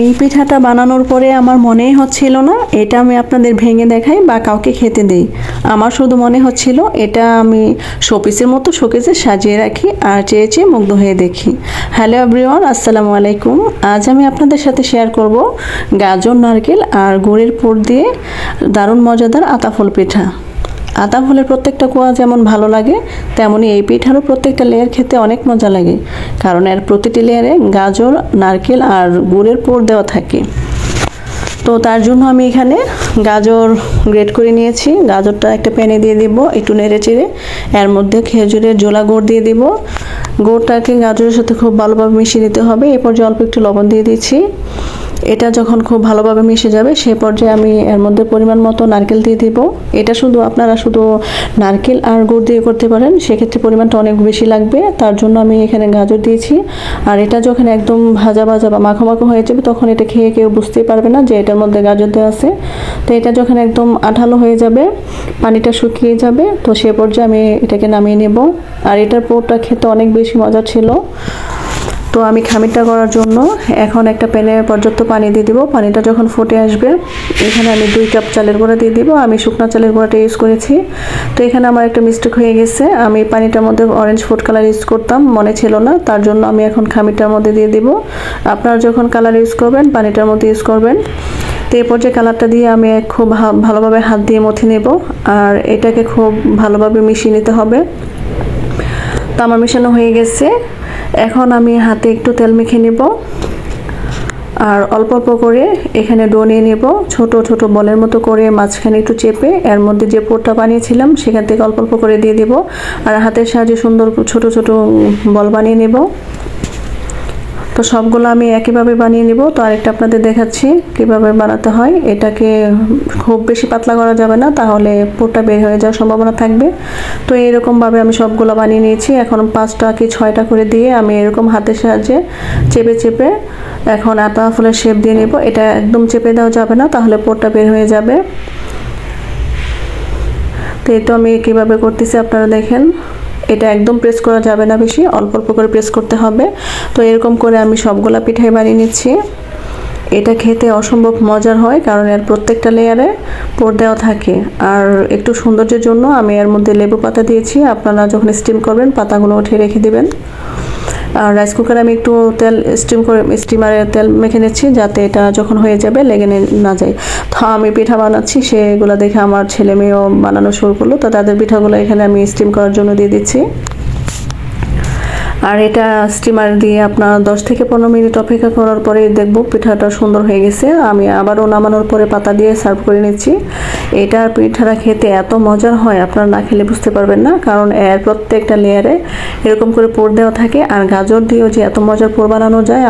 এই পিঠাটা বানানোর পরে আমার মনেই হচ্ছিল না এটা আমি আপনাদের ভেঙে দেখাই বা কাউকে খেতে দেই। আমার শুধু মনে হচ্ছিল এটা আমি শোপিসের মতো শোকেসে সাজিয়ে রাখি আর চেয়ে চেয়ে মুগ্ধ হয়ে দেখি। হ্যালো এভরিওয়ান, আসসালামু আলাইকুম। আজ আমি আপনাদের সাথে শেয়ার করব গাজর, নারকেল আর গুড়ের পুর দিয়ে দারুণ মজাদার আতাফল পিঠা। আতাফলের প্রত্যেকটা কোয়া যেমন ভালো লাগে, তেমনই এই পিঠারও প্রত্যেকটা লেয়ার খেতে অনেক মজা লাগে, কারণ এর প্রতিটি লেয়ারে গাজর, নারকেল আর গুড়ের পুর দেওয়া থাকে। তো তার জন্য আমি এখানে গাজর গ্রেট করে নিয়েছি। গাজরটা একটা প্যানে দিয়ে দিব, একটু নেড়ে চেড়ে এর মধ্যে খেজুরের জোলা গুড় দিয়ে দিব। গুড়টাকে গাজরের সাথে খুব ভালোভাবে মিশিয়ে দিতে হবে। এরপর অল্প একটু লবণ দিয়ে দিচ্ছি। এটা যখন খুব ভালোভাবে মিশে যাবে সেই পর্যায়ে আমি এর মধ্যে পরিমাণ মতো নারকেল দিয়ে দিব। এটা আপনারা শুধু নারকেল আর গুড় দিয়ে করতে পারেন, সেক্ষেত্রে পরিমাণটা অনেক বেশি লাগবে। তার জন্য আমি এখানে গাজর দিয়েছি। আর এটা যখন একদম ভাজা ভাজা বা মাখো মাখো হয়ে যাবে তখন এটা খেয়ে কেউ বুঝতেই পারবে না যে এটার মধ্যে গাজর দেওয়া আছে। তো এটা যখন একদম আঠালো হয়ে যাবে, পানিটা শুকিয়ে যাবে, তো সে পর্যায়ে আমি এটাকে নামিয়ে নেব। আর এটার পুরটা খেতে অনেক বেশি মজা ছিল। তো আমি খামিরটা করার জন্য এখন একটা প্যানে পর্যাপ্ত পানি দিয়ে দিব। পানিটা যখন ফুটে আসবে এখানে আমি 2 কাপ চালের গুঁড়া দিয়ে দিব। আমি শুকনো চালের গুঁড়াটা ইউজ করেছি। তো এখানে আমার একটা মিস্টেক হয়ে গেছে, আমি পানিটার মধ্যে অরেঞ্জ ফুড কালার ইউজ করতাম, মনে ছিল না। তার জন্য আমি এখন খামিরটার মধ্যে দিয়ে দিব। আপনারা যখন কালার ইউজ করবেন পানিটার মধ্যে ইউজ করবেন। তো এই পর্যায়ে কালারটা দিয়ে আমি খুব ভালোভাবে হাত দিয়ে মথে নেব আর এটাকে খুব ভালোভাবে মিশিয়ে নিতে হবে। তো আমার মেশানো হয়ে গেছে। এখন আমি হাতে একটু তেল মেখে নেব আর অল্প অল্প করে এখানে ডো নিয়ে নেব। ছোট ছোট বলের মতো করে মাঝখানে একটু চেপে এর মধ্যে যে পুরটা বানিয়েছিলাম সেখান থেকে অল্প অল্প করে দিয়ে দেব আর হাতের সাহায্যে সুন্দর ছোট ছোট বল বানিয়ে নেব। তো সবগুলো আমি একইভাবে বানিয়ে নেব। তো আরেকটা আপনাদের দেখাচ্ছি কিভাবে বানাতে হয়। এটাকে খুব বেশি পাতলা করা যাবে না, তাহলে পুরটা বের হয়ে যাওয়ার সম্ভাবনা থাকবে। তো এরকমভাবে আমি সবগুলো বানিয়ে নিয়েছি। এখন 5টা কি 6টা করে দিয়ে আমি এরকম হাতের সাহায্যে চেপে চেপে এখন আতাফলের শেপ দিয়ে নেব। এটা একদম চেপে দেওয়া যাবে না, তাহলে পুরটা বের হয়ে যাবে। তো এই তো আমি কিভাবে করতেছি আপনারা দেখেন। এটা একদম প্রেস করা যাবে না, বেশি অল্প অল্প করে প্রেস করতে হবে। তো এরকম করে আমি সবগুলা পিঠাই বানিয়ে নিচ্ছি। এটা খেতে অসম্ভব মজার হয়, কারণ এর প্রত্যেকটা লেয়ারে পুর দেওয়া থাকে। আর একটু সৌন্দর্যের জন্য আমি এর মধ্যে লেবু পাতা দিয়েছি। আপনারা যখন স্টিম করবেন পাতাগুলো উঠে রেখে দিবেন। আর রাইস কুকারে আমি একটু তেল স্টিমারে তেল মেখে নিচ্ছি, যাতে এটা যখন হয়ে যাবে লেগে না যায়। তো আমি পিঠা বানাচ্ছি, সেগুলো দেখে আমার ছেলে মেয়েও বানানো শুরু করলো। তো তাদের পিঠাগুলো এখানে আমি স্টিম করার জন্য দিয়ে দিচ্ছি। আর এটা স্টিমার দিয়ে আপনার 10 থেকে 15 মিনিট অপেক্ষা করার পরে দেখবো পিঠাটা সুন্দর হয়ে গেছে। আমি আবারও নামানোর পরে পাতা দিয়ে সার্ভ করে নিচ্ছি। এটা পিঠাটা খেতে এত মজার হয়, আপনারা না খেলে বুঝতে পারবেন না, কারণ এর প্রত্যেকটা লেয়ারে এরকম করে পুর দেওয়া থাকে। আর গাজর দিয়েও যে এত মজার পুর বানানো যায়